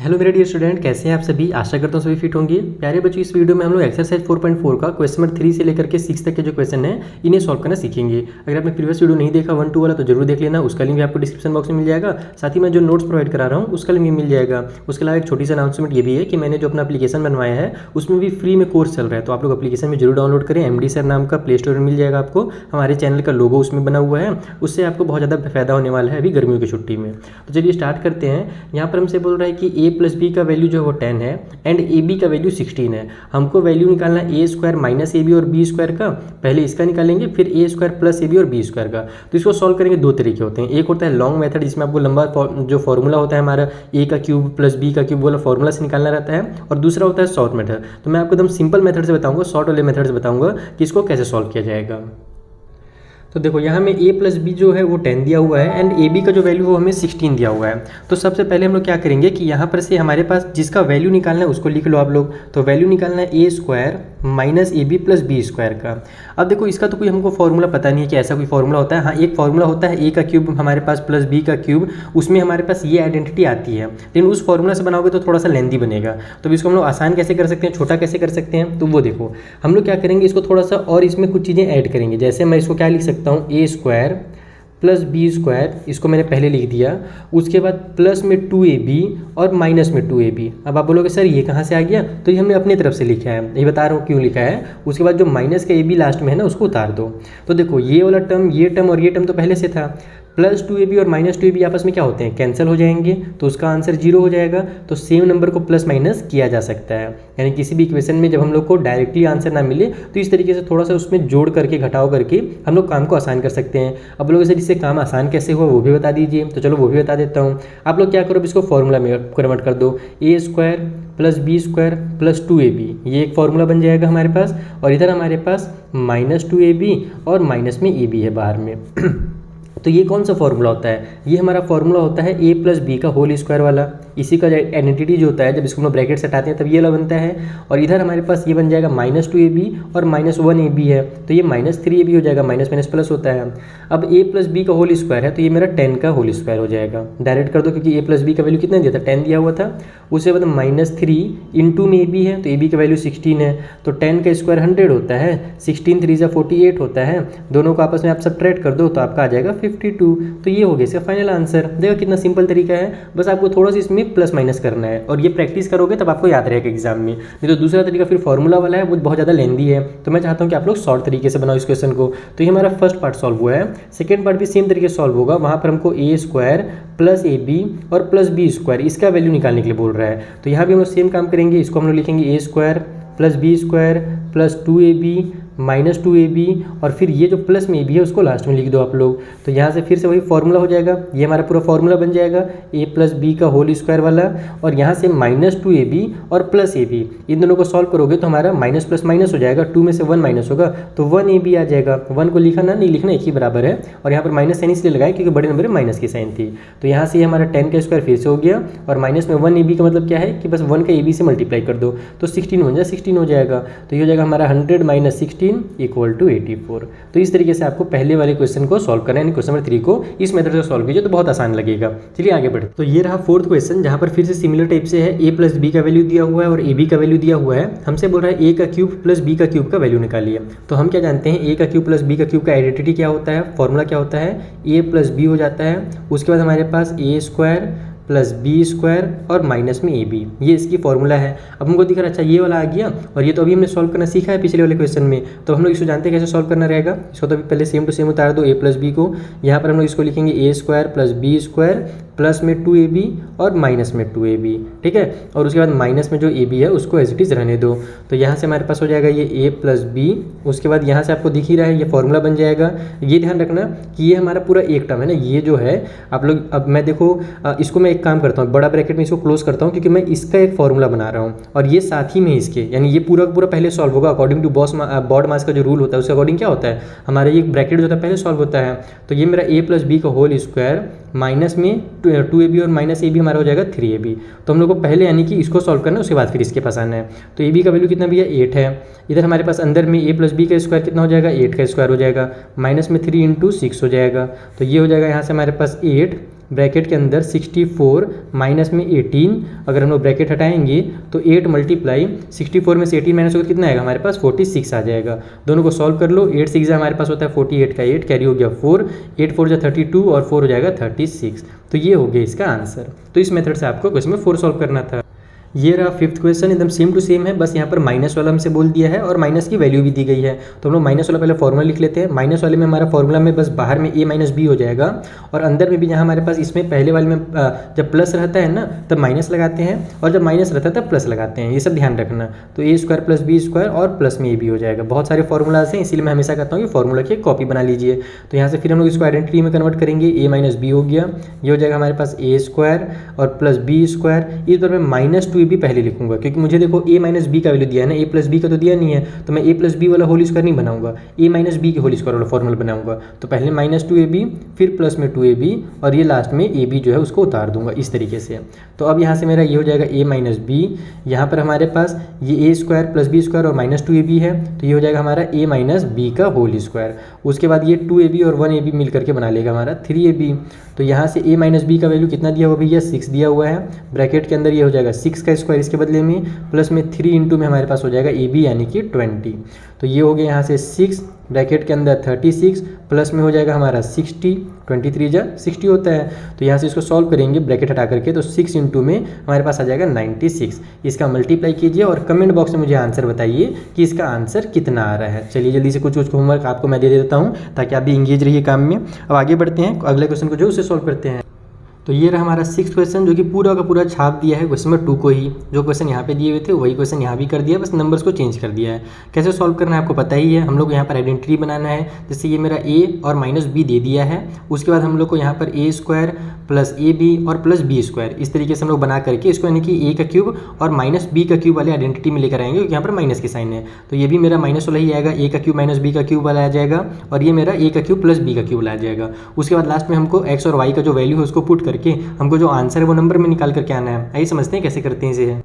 Hello मेरे dear student, कैसे हैं आप सभी। आशा करता हूँ सभी फिट होंगे। प्यारे बच्चों, इस वीडियो में हम लोग एक्सरसाइज 4.4 का क्वेश्चन नंबर 3 से लेकर के 6 तक के जो क्वेश्चन है इन्हें सॉल्व करना सीखेंगे। अगर आपने प्रीवियस वीडियो नहीं देखा 1-2 वाला तो जरूर देख लेना, उसका लिंक भी आपको डिस्क्रिप्शन बॉक्स में मिल जाएगा। साथ ही मैं जो नोट्स प्रोवाइड करा रहा हूँ उसका लिंक भी मिल जाएगा। उसके अलावा एक छोटी सी अनाउंसमेंट ये भी है कि मैंने जो अपना एप्लीकेशन बनवाया है उसमें भी फ्री में कोर्स चल रहा है, तो आप लोग एप्लीकेशन में जरूर डाउनलोड करें। MD सर नाम का प्ले स्टोर में मिल जाएगा आपको। हमारे चैनल का लोगो उसमें बना हुआ है, उससे आपको बहुत ज़्यादा फायदा होने वाला है अभी गर्मियों की छुट्टी में। तो चलिए स्टार्ट करते हैं। यहाँ पर हमसे बोल रहा है कि a + b का वैल्यू जो है वो 10 है एंड ab का वैल्यू 16 है। हमको वैल्यू निकालना है a² - ab और b² का। पहले इसका निकालेंगे, फिर a² + ab और b² का। तो इसको सॉल्व करेंगे, दो तरीके होते हैं। एक होता है लॉन्ग मेथड, जिसमें आपको लंबा जो फॉर्मूला होता है हमारा a³ + b³ वाला फॉर्मूला से निकालना रहता है, और दूसरा होता है शॉर्ट मेथड। तो मैं आपको एकदम सिंपल मेथड से बताऊंगा, शॉर्ट वाले मेथड से बताऊंगा कि इसको कैसे सॉल्व किया जाएगा। तो देखो यहाँ में a + b जो है वो 10 दिया हुआ है एंड ab का जो वैल्यू वो हमें 16 दिया हुआ है। तो सबसे पहले हम लोग क्या करेंगे कि यहाँ पर से हमारे पास जिसका वैल्यू निकालना है उसको लिख लो आप लोग। तो वैल्यू निकालना है a² - ab + b² का। अब देखो इसका तो कोई हमको फॉर्मूला पता नहीं है कि ऐसा कोई फॉर्मूला होता है। हाँ, एक फॉर्मूला होता है a³ हमारे पास प्लस b का क्यूब, उसमें हमारे पास ये आइडेंटिटी आती है, लेकिन उस फॉर्मूला से बनाओगे तो थोड़ा सा लेंदी बनेगा। तो इसको हम लोग आसान कैसे कर सकते हैं, छोटा कैसे कर सकते हैं, तो वो देखो हम लोग क्या करेंगे, इसको थोड़ा सा और इसमें कुछ चीज़ें ऐड करेंगे। जैसे मैं इसको क्या लिख सकता हूँ, a² + b², इसको मैंने पहले लिख दिया। उसके बाद प्लस में 2ab और माइनस में 2ab। अब आप बोलोगे सर ये कहाँ से आ गया, तो ये हमने अपनी तरफ से लिखा है, ये बता रहा हूँ क्यों लिखा है। उसके बाद जो माइनस का ab लास्ट में है ना उसको उतार दो। तो देखो ये वाला टर्म, ये टर्म और ये टर्म तो पहले से था। प्लस 2ab और माइनस 2ab आपस में क्या होते हैं, कैंसिल हो जाएंगे, तो उसका आंसर 0 हो जाएगा। तो सेम नंबर को प्लस माइनस किया जा सकता है, यानी किसी भी इक्वेशन में जब हम लोग को डायरेक्टली आंसर ना मिले तो इस तरीके से थोड़ा सा उसमें जोड़ करके घटाव करके हम लोग काम को आसान कर सकते हैं। अब लोग सर इससे काम आसान कैसे हुआ वो भी बता दीजिए, तो चलो वो भी बता देता हूँ। आप लोग क्या करो, इसको फॉर्मूला में कन्वर्ट कर दो। a² + b² + 2ab, ये एक फॉर्मूला बन जाएगा हमारे पास। और इधर हमारे पास -2ab और माइनस में ab है बाहर में। तो ये कौन सा फॉर्मूला होता है, ये हमारा फॉर्मूला होता है a + b का होल स्क्वायर वाला। इसी का आइडेंटिटी जो होता है जब इसको हम लोग ब्रैकेट से हटाते हैं तब ये वाला बनता है। और इधर हमारे पास ये बन जाएगा -2ab और -1ab है, तो ये -3ab हो जाएगा, माइनस माइनस प्लस होता है। अब a + b का होल स्क्वायर है, तो ये मेरा 10 का होल स्क्वायर हो जाएगा। डायरेक्ट कर दो, क्योंकि a + b का वैल्यू कितना दिया था, 10 दिया हुआ था। उसके बाद -3 इंटू में ab है, तो ab का वैल्यू 16 है, तो 10 का स्क्वायर 100 होता है, 16 3 = 48 होता है। दोनों को आपस में आप सब्ट्रैक्ट कर दो तो आपका आ जाएगा 52। तो ये हो गया इसका फाइनल आंसर। देखो कितना सिंपल तरीका है, बस आपको थोड़ा सा इसमें प्लस माइनस करना है, और ये प्रैक्टिस करोगे तब आपको याद रहेगा एग्जाम में। नहीं तो दूसरा तरीका फिर फॉर्मूला वाला है, वो बहुत ज़्यादा लेंदी है। तो मैं चाहता हूँ कि आप लोग शॉर्ट तरीके से बनाओ इस क्वेश्चन को। तो ये हमारा फर्स्ट पार्ट सॉल्व हुआ है। सेकेंड पार्ट भी सेम तरीके से सॉल्व होगा। वहाँ पर हमको a² + ab और +b² इसका वैल्यू निकालने के लिए बोल रहा है। तो यहाँ भी हम लोग सेम काम करेंगे। इसको हम लोग लिखेंगे a² + b² + 2ab -2ab, और फिर ये जो प्लस में ab है उसको लास्ट में लिख दो आप लोग। तो यहाँ से फिर से वही फॉर्मूला हो जाएगा, ये हमारा पूरा फॉर्मूला बन जाएगा a + b का होल स्क्वायर वाला। और यहाँ से -2ab और +ab, इन दोनों को सॉल्व करोगे तो हमारा माइनस प्लस माइनस हो जाएगा, 2 में से 1 माइनस होगा तो 1ab आ जाएगा। 1 को लिखा ना, नहीं लिखना, एक ही बराबर है। और यहाँ पर माइनस साइन इसलिए लगाया क्योंकि बड़े नंबर में माइनस की साइन थी। तो यहाँ से हमारा 10 का स्क्वायर फिर से हो गया, और माइनस में 1ab का मतलब क्या है कि बस 1 का ab से मल्टीप्लाई कर दो तो 16 हो जाएगा। तो ये हो जाएगा हमारा 100 - 16 = 84। तो इस तरीके से आपको पहले वाले क्वेश्चन को सॉल्व करना है, यानी क्वेश्चन नंबर 3 को इस मेथड से सॉल्व कीजिए तो बहुत आसान लगेगा। चलिए आगे बढ़े। तो ये रहा फोर्थ क्वेश्चन, जहाँ पर फिर से सिमिलर टाइप से है। a + b का वैल्यू दिया हुआ है और ab का वैल्यू दिया हुआ है। हमसे बोल रहा है a³ + b³ का वैल्यू निकालिए। तो हम क्या जानते हैं, a³ + b³ का आइडेंटिटी क्या होता है, फॉर्मूला क्या होता है, a + b हो जाता है। उसके बाद हमारे पास a² + b² और माइनस में ab, ये इसकी फॉर्मूला है। अब हमको दिख रहा है अच्छा ये वाला आ गया, और ये तो अभी हमने सॉल्व करना सीखा है पिछले वाले क्वेश्चन में, तो हम लोग इसको जानते हैं कैसे सॉल्व करना रहेगा। इसको तो अभी पहले सेम टू सेम उतार दो, a + b को। यहाँ पर हम लोग इसको लिखेंगे a² + b² प्लस में 2ab और माइनस में 2ab, ठीक है। और उसके बाद माइनस में जो ab है उसको एज इट इज़ रहने दो। तो यहाँ से हमारे पास हो जाएगा ये a + b। उसके बाद यहाँ से आपको दिख ही रहा है ये फॉर्मूला बन जाएगा। ये ध्यान रखना कि ये हमारा पूरा एक टर्म है ना, ये जो है आप लोग, अब मैं देखो इसको मैं एक काम करता हूँ, बड़ा ब्रैकेट में इसको क्लोज करता हूँ, क्योंकि मैं इसका एक फॉर्मूला बना रहा हूँ और ये साथ ही में इसके, यानी ये पूरा पूरा पहले सॉल्व होगा अकॉर्डिंग टू बॉड मास का जो रूल होता है उसके अकॉर्डिंग क्या होता है, हमारा ये ब्रैकेट जो होता है पहले सॉल्व होता है। तो ये मेरा a + b का होल स्क्वायर माइनस में 2ab और माइनस ab हमारा हो जाएगा 3ab। तो हम लोग को पहले यानी कि इसको सॉल्व करना है, उसके बाद फिर इसके पास आना है। तो ab का वैल्यू कितना भैया 8 है। इधर हमारे पास अंदर में a + b का स्क्वायर कितना हो जाएगा, 8 का स्क्वायर हो जाएगा, माइनस में 3 × 6 हो जाएगा। तो ये हो जाएगा यहाँ से हमारे पास 8 ब्रैकेट के अंदर 64 माइनस में 18, अगर हम लोग ब्रैकेट हटाएंगे तो 8 मल्टीप्लाई 64 में से 18 माइनस होकर कितना आएगा हमारे पास 46 आ जाएगा। दोनों को सॉल्व कर लो, 8 6 हमारे पास होता है 48 का 8 कैरी हो गया 4, 8 4 जा 32 और 4 हो जाएगा 36। तो ये हो गया इसका आंसर। तो इस मेथड से आपको क्वेश्चन में 4 सॉल्व करना था। ये रहा फिफ्थ क्वेश्चन, एकदम सेम टू सेम है, बस यहाँ पर माइनस वाला हमसे बोल दिया है और माइनस की वैल्यू भी दी गई है। तो हम लोग माइनस वाला पहले फॉर्मूला लिख लेते हैं। माइनस वाले में हमारा फॉर्मूला में बस बाहर में a माइनस बी हो जाएगा और अंदर में भी जहाँ हमारे पास इसमें पहले वाले में जब प्लस रहता है ना तब माइनस लगाते हैं और जब माइनस रहता है तब प्लस लगाते हैं, ये सब ध्यान रखना। तो a square plus B square और प्लस में a भी हो जाएगा। बहुत सारे फॉर्मूलाज हैं, इसीलिए मैं हमेशा कहता हूँ कि फॉर्मूला की कॉपी बना लीजिए। तो यहाँ से फिर हम लोग इसको आइडेंटिटी में कन्वर्ट करेंगे, a माइनस बी हो गया, ये हो जाएगा हमारे पास a स्क्वायर और प्लस बी स्क्वायर। इस बार मैं माइनस 2ab पहले लिखूंगा क्योंकि मुझे देखो a माइनस बी का वैल्यू दिया है ना, a प्लस बी का तो दिया नहीं है, तो मैं a प्लस बी वाला होल स्क्वायर नहीं बनाऊंगा, a माइनस बी के होल स्क्वायर वाला फॉर्मूला बनाऊंगा। तो पहले माइनस 2ab फिर प्लस में 2ab और ये लास्ट में ab जो है उसको उतार दूंगा इस तरीके से। तो अब यहाँ से मेरा ये हो जाएगा a माइनस बी, यहाँ पर हमारे पास ये a square plus B square और माइनस 2ab है, तो ये हो जाएगा हमारा a माइनस बी का होल स्क्वायर। उसके बाद ये 2ab और 1ab मिल करके बना लेगा हमारा 3ab। तो यहाँ से a माइनस बी का वैल्यू कितना दिया हुआ भैया 6 दिया हुआ है, ब्रैकेट के अंदर ये हो जाएगा 6 का स्क्वायर इसके बदले में प्लस में 3 इंटू में हमारे पास हो जाएगा ab यानी कि 20। तो ये हो गया यहाँ से 6 ब्रैकेट के अंदर 36 प्लस में हो जाएगा हमारा 60, 23 जा 60 होता है। तो यहाँ से इसको सॉल्व करेंगे ब्रैकेट हटा करके, तो 6 इंटू में हमारे पास आ जाएगा 96। इसका मल्टीप्लाई कीजिए और कमेंट बॉक्स में मुझे आंसर बताइए कि इसका आंसर कितना आ रहा है। चलिए जल्दी से कुछ होमवर्क आपको मैं दे देता हूँ ताकि आप भी इंगेज रहिए काम में। अब आगे बढ़ते हैं, अगले क्वेश्चन को जो उसे सॉल्व करते हैं। तो ये रहा हमारा 6th क्वेश्चन जो कि पूरा का पूरा छाप दिया है क्वेश्चन नंबर 2 को ही। जो क्वेश्चन यहाँ पे दिए हुए थे वही क्वेश्चन यहाँ भी कर दिया, बस नंबर्स को चेंज कर दिया है। कैसे सॉल्व करना है आपको पता ही है। हम लोग यहाँ पर आइडेंटिटी बनाना है, जैसे ये मेरा a और माइनस बी दे दिया है, उसके बाद हम लोग को यहाँ पर a square plus A B और प्लस बी स्क्वायर इस तरीके से हम लोग बना करके इसको यानी कि a का क्यूब और माइनस बी का क्यूब वाले आइडेंटिटी में लेकर आएंगे, क्योंकि यहाँ पर माइनस की साइन है। तो ये भी मेरा माइनस वाला ही आएगा, a का क्यूब माइनस बी का क्यूब वाला आ जाएगा और ये मेरा a का क्यूब प्लस बी का क्यूब वाला आ जाएगा। उसके बाद लास्ट में हमको x और y का जो वैल्यू है उसको पुट करके हमको जो आंसर है वो नंबर में निकाल करके आना है। आइए समझते हैं कैसे करते हैं इसे।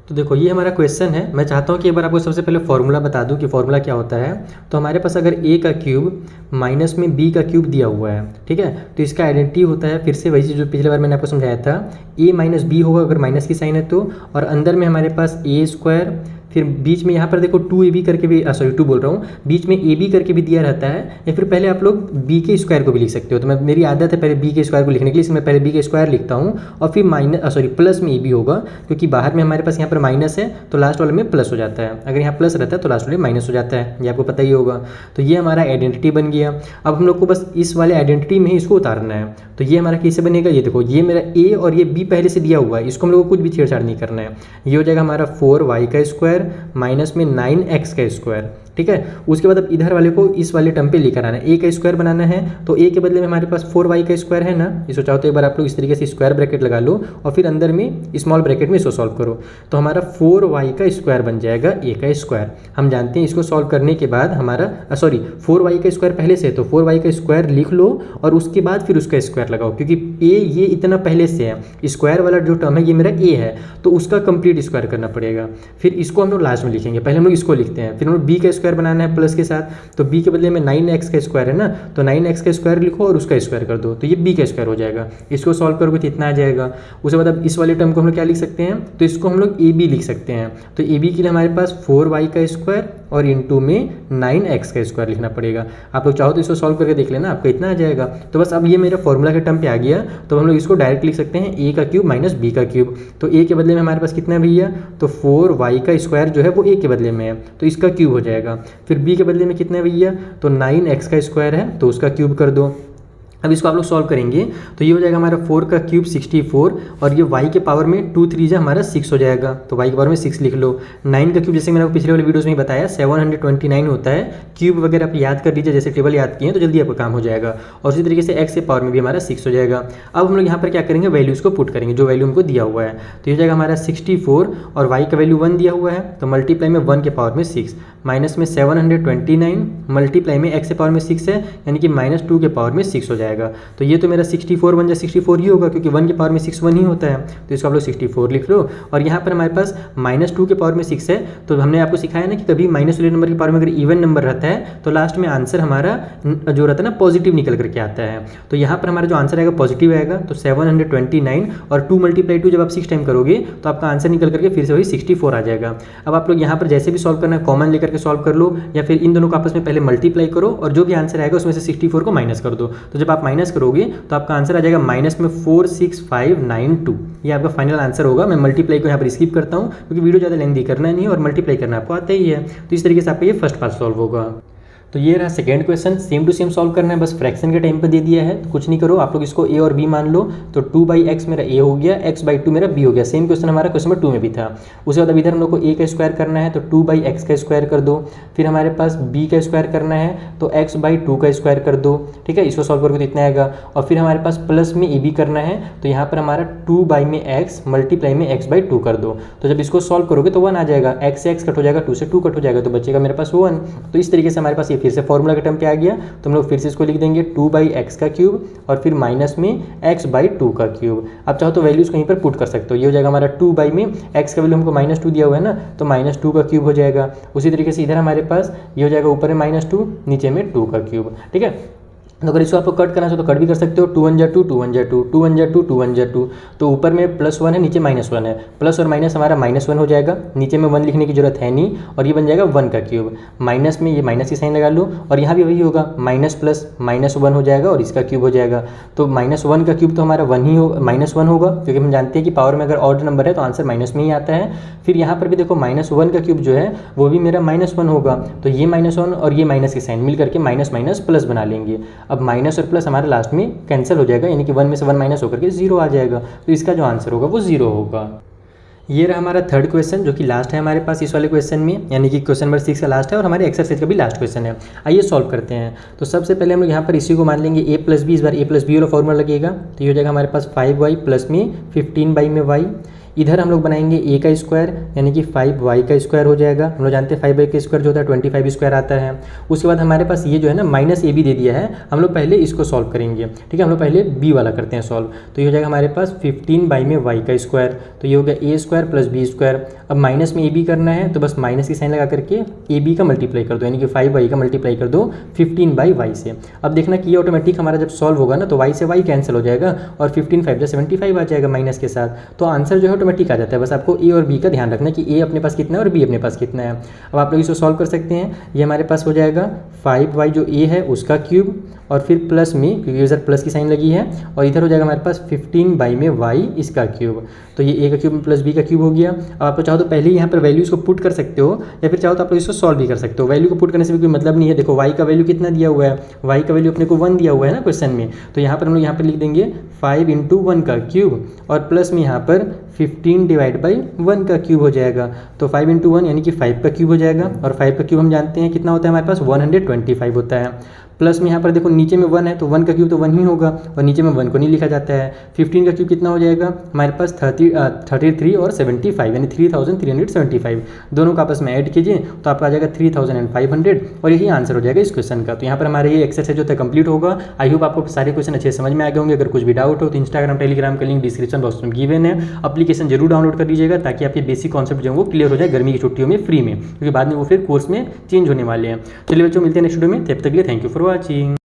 तो देखो ये हमारा क्वेश्चन है, मैं चाहता हूँ कि एक बार आपको सबसे पहले फॉर्मूला बता दूँ कि फॉर्मूला क्या होता है। तो हमारे पास अगर a का क्यूब माइनस में b का क्यूब दिया हुआ है, ठीक है, तो इसका आइडेंटिटी होता है फिर से वही चीज़ जो पिछले बार मैंने आपको समझाया था, a माइनस बी होगा अगर माइनस की साइन है तो, और अंदर में हमारे पास a स्क्वायर, फिर बीच में यहाँ पर देखो 2ab करके भी सॉरी 2 बोल रहा हूँ, बीच में ab करके भी दिया रहता है, या फिर पहले आप लोग b के स्क्वायर को भी लिख सकते हो। तो मैं मेरी आदत है पहले b के स्क्वायर को लिखने के लिए, इसमें पहले b के स्क्वायर लिखता हूँ और फिर माइनस प्लस में ab होगा, क्योंकि बाहर में हमारे पास यहाँ पर माइनस है तो लास्ट वाले में प्लस हो जाता है, अगर यहाँ प्लस रहता है तो लास्ट वाले में माइनस हो जाता है, ये आपको पता ही होगा। तो ये हमारा आइडेंटिटी बन गया। अब हम लोग को बस इस वाले आइडेंटिटी में ही इसको उतारना है। तो ये हमारा कैसे बनेगा, ये देखो ये मेरा a और ये b पहले से दिया हुआ है, इसको हम लोग को कुछ भी छेड़छाड़ नहीं करना है। ये हो जाएगा हमारा 4y का स्क्वायर माइनस में 9x का स्क्वायर, ठीक है। उसके बाद अब इधर वाले को इस वाले टर्म पे लेकर आना है, a का स्क्वायर बनाना है, तो a के बदले में हमारे पास 4y का स्क्वायर है ना, इसको चाहो तो एक बार आप लोग इस तरीके से स्क्वायर ब्रैकेट लगा लो और फिर अंदर में स्मॉल ब्रैकेट में इसको सॉल्व करो। तो हमारा 4y का स्क्वायर बन जाएगा a का स्क्वायर। हम जानते हैं इसको सॉल्व करने के बाद हमारा 4y का स्क्वायर पहले से है तो 4y का स्क्वायर लिख लो और उसके बाद फिर उसका स्क्वायर लगाओ, क्योंकि a ये इतना पहले से है, स्क्वायर वाला जो टर्म है ये मेरा a है तो उसका कंप्लीट स्क्वायर करना पड़ेगा। फिर इसको हम लोग लास्ट में लिखेंगे, पहले हम लोग इसको लिखते हैं, फिर हम लोग b का स्क्वायर बनाना है प्लस के साथ, तो b के बदले में 9x का स्क्वायर है ना, तो 9x का स्क्वायर लिखो और उसका स्क्वायर कर दो, तो ये b का स्क्वायर हो जाएगा। इसको सॉल्व करोगे तो इतना आ जाएगा। उसके बाद अब इस वाले टर्म को हम लोग क्या लिख सकते हैं, तो इसको हम लोग ab लिख सकते हैं। तो ab के लिए हमारे पास 4y का स्क्वायर और इंटू में 9x का स्क्वायर लिखना पड़ेगा। आप लोग चाहो तो इसको सॉल्व करके देख लेना, आपको इतना आ जाएगा। तो बस अब ये मेरा फॉर्मूला के टर्म पे आ गया, तो हम लोग इसको डायरेक्ट लिख सकते हैं a का क्यूब माइनस b का क्यूब। तो a के बदले में हमारे पास कितना है भैया, तो 4y का स्क्वायर जो है वो a के बदले में है तो इसका क्यूब हो जाएगा। फिर b के बदले में कितना है भैया, तो 9x का स्क्वायर है तो उसका क्यूब कर दो। अब इसको आप लोग सॉल्व करेंगे तो ये हो जाएगा हमारा 4 का क्यूब 64 और ये y के पावर में 2 3 हमारा 6 हो जाएगा, तो y के पावर में 6 लिख लो। 9 का क्यूब जैसे मैंने आपको पिछले वाले वीडियोस में बताया 729 होता है। क्यूब वगैरह आप याद कर लीजिए, जैसे टेबल याद किए हैं तो जल्दी आपका काम हो जाएगा। और उसी तरीके से x के पावर में भी हमारा 6 हो जाएगा। अब हम लोग यहाँ पर क्या करेंगे, वैल्यूज़ को पुट करेंगे जो वैल्यू हमको दिया हुआ है। तो ये हो जाएगा हमारा 64 और y का वैल्यू 1 दिया हुआ है तो मल्टीप्लाई में 1 के पावर में 6 माइनस में 729 मल्टीप्लाई में x के पावर में 6 है यानी कि -2 के पावर में 6 हो जाएगा। जाएगा। तो ये तो मेरा 64 बन जाए 64 ही होगा, क्योंकि 1 की पावर में 6 1 ही होता है, तो इसको आप लोग 64 लिख लो। और यहाँ पर हमारे पास -2 के पावर में 6 है, तो हमने आपको सिखाया ना कि कभी माइनस वाले नंबर की पावर में अगर इवन नंबर रहता है तो लास्ट में आंसर हमारा जो रहता है ना पॉजिटिव निकल करके आता है। तो यहाँ पर हमारा जो आंसर आएगा पॉजिटिव आएगा, तो 729 और 2 × 2 जब आप 6 टाइम करोगे तो आपका आंसर निकल करके फिर से वही 64 आ जाएगा। अब आप लोग यहाँ पर जैसे भी सॉल्व करना है कॉमन लेकर के सॉल्व कर लो, या फिर इन दोनों को आपस में पहले मल्टीप्लाई करो और जो भी आंसर आएगा उसमें से 64 को माइनस कर दो। तो जब आप माइनस करोगे तो आपका आंसर आ जाएगा माइनस में 46592। ये आपका फाइनल आंसर होगा। मैं मल्टीप्लाई को यहाँ पर स्किप करता हूँ क्योंकि वीडियो ज़्यादा लेंथी करना नहीं है और मल्टीप्लाई करना आपको आता ही है। तो इस तरीके से आपका ये फर्स्ट पार्ट सॉल्व होगा। तो ये रहा second question, same to same solve करना है, बस फ्रैक्शन के टाइम पे दे दिया है, तो कुछ नहीं करो आप लोग इसको a और b मान लो। तो 2/x मेरा a हो गया, x/2 मेरा b हो गया। सेम क्वेश्चन हमारा क्वेश्चन नंबर 2 में भी था। उसके बाद अब इधर हम लोग को a का स्क्वायर करना है, तो 2/x का स्क्वायर कर दो। फिर हमारे पास b का स्क्वायर करना है, तो x/2 का स्क्वायर कर दो। ठीक है, इसको सॉल्व करोगे तो इतना आएगा। और फिर हमारे पास प्लस में ab करना है, तो यहाँ पर हमारा 2 में x मल्टीप्लाई में x/2 कर दो। तो जब इसको सॉल्व करोगे तो 1 आ जाएगा, x से x कट हो जाएगा, 2 से 2 कट हो जाएगा, तो बचेगा मेरे पास 1। तो इस तरीके से हमारे पास ये फिर से फॉर्मूला के टर्म पे आ गया। तो हम लोग फिर से इसको लिख देंगे 2/x का क्यूब और फिर माइनस में x/2 का क्यूब। आप चाहो तो वैल्यूज कहीं पर पुट कर सकते हो। ये हो जाएगा हमारा 2 में x का वैल्यू हमको -2 दिया हुआ है ना, तो -2 का क्यूब हो जाएगा। उसी तरीके से इधर हमारे पास ये हो जाएगा ऊपर में -2 नीचे में 2 का क्यूब। ठीक है, तो अगर इसको आपको कट करना है तो कट भी कर सकते हो। 2 1 जा 2 2 1 जा 2 2 1 जा 2 2 1 जा 2। तो ऊपर में +1 है, नीचे -1 है, प्लस और माइनस हमारा -1 हो जाएगा, नीचे में 1 लिखने की जरूरत है नहीं, और ये बन जाएगा 1 का क्यूब। माइनस में ये माइनस की साइन लगा लो, और यहाँ भी वही होगा, माइनस प्लस -1 हो जाएगा और इसका क्यूब हो जाएगा। तो -1 का क्यूब तो हमारा 1 ही होगा, -1 होगा, क्योंकि हम जानते हैं कि पावर में अगर ऑड नंबर है तो आंसर माइनस में ही आता है। फिर यहाँ पर भी देखो -1 का क्यूब जो है वो भी मेरा -1 होगा, तो ये -1 और ये माइनस की साइन मिल करके माइनस माइनस प्लस बना लेंगे। अब माइनस और प्लस हमारे लास्ट में कैंसिल हो जाएगा, यानी कि 1 में से 1 माइनस होकर के 0 आ जाएगा। तो इसका जो आंसर होगा वो 0 होगा। ये रहा हमारा थर्ड क्वेश्चन, जो कि लास्ट है हमारे पास इस वाले क्वेश्चन में, यानी कि क्वेश्चन नंबर 6 का लास्ट है और हमारे एक्सरसाइज का भी लास्ट क्वेश्चन है। आइए सॉल्व करते हैं। तो सबसे पहले हम लोग यहाँ पर इसी को मान लेंगे a + b, इस बार a + b वाला फॉर्मूला लगेगा। तो ये हो जाएगा हमारे पास 5y प्लस में 15y में y। इधर हम लोग बनाएंगे a का स्क्वायर, यानी कि 5y का स्क्वायर हो जाएगा। हम लोग जानते हैं 5y का स्क्वायर जो होता है 25 स्क्वायर आता है। उसके बाद हमारे पास ये जो है ना -ab दे दिया है, हम लोग पहले इसको सॉल्व करेंगे। ठीक है, हम लोग पहले b वाला करते हैं सॉल्व। तो ये हो जाएगा हमारे पास 15y में y का स्क्वायर, तो ये हो गया a square plus b square. अब माइनस में ab करना है, तो बस माइनस की साइन लगा करके ab का मल्टीप्लाई कर दो, यानी कि 5y का मल्टीप्लाई कर दो 15/y से। अब देखना कि ये ऑटोमेटिक हमारा जब सॉल्व होगा ना तो y से y कैंसिल हो जाएगा और 15 5 75 आ जाएगा माइनस के साथ। तो आंसर जो है ऑटोमेटिक आ जाता है। बस आपको a और b का ध्यान रखना है कि a अपने पास कितना है और b अपने पास कितना है। अब आप लोग इसको सॉल्व कर सकते हैं। ये हमारे पास हो जाएगा 5y जो a है उसका क्यूब, और फिर प्लस में, क्योंकि इधर प्लस की साइन लगी है, और इधर हो जाएगा हमारे पास 15y में y इसका क्यूब। तो ये a का क्यूब प्लस b का क्यूब हो गया। अब आप चाहो तो पहले ही यहाँ पर वैल्यूज को पुट कर सकते हो, या फिर चाहो तो आप लोग इसको सॉल्व भी कर सकते हो। वैल्यू को पुट करने से भी कोई मतलब नहीं है। देखो y का वैल्यू कितना दिया हुआ है, y का वैल्यू अपने को 1 दिया हुआ है ना क्वेश्चन में। तो यहाँ पर हम लोग यहाँ पर लिख देंगे 5 × 1 का क्यूब, और प्लस में यहाँ पर 15/1 का क्यूब हो जाएगा। तो 5 × 1 यानी कि 5 का क्यूब हो जाएगा, और 5 का क्यूब हम जानते हैं कितना होता है हमारे पास 125 होता है। प्लस में यहाँ पर देखो नीचे में 1 है, तो 1 का क्यूब तो 1 ही होगा, और नीचे में 1 को नहीं लिखा जाता है। 15 का क्यूब कितना हो जाएगा हमारे पास 33 और 75, यानी 3375। दोनों का आपस में ऐड कीजिए तो आपका आ जाएगा 3500, और यही आंसर हो जाएगा इस क्वेश्चन का। तो यहाँ पर हमारे ये एक्सरसाइज जो है कंप्लीट होगा। आई होप आपको सारे क्वेश्चन अच्छे समझ में आ गए होंगे। अगर कुछ भी डाउट हो तो इंस्टाग्राम टेलीग्राम का लिंक डिस्क्रिप्शन बॉक्स में गिवन है। एप्लीकेशन जरूर डाउनलोड कर लीजिएगा ताकि आपके बेसिक कॉन्सेप्ट जो है वो क्लियर हो जाए गर्मी की छुट्टियों में फ्री में, क्योंकि बाद में वो फिर कोर्स में चेंज होने वाले हैं। चलिए बच्चों, मिलते हैं नेक्स्ट वीडियो में, तब तक के लिए थैंक यू फॉर वॉचिंग।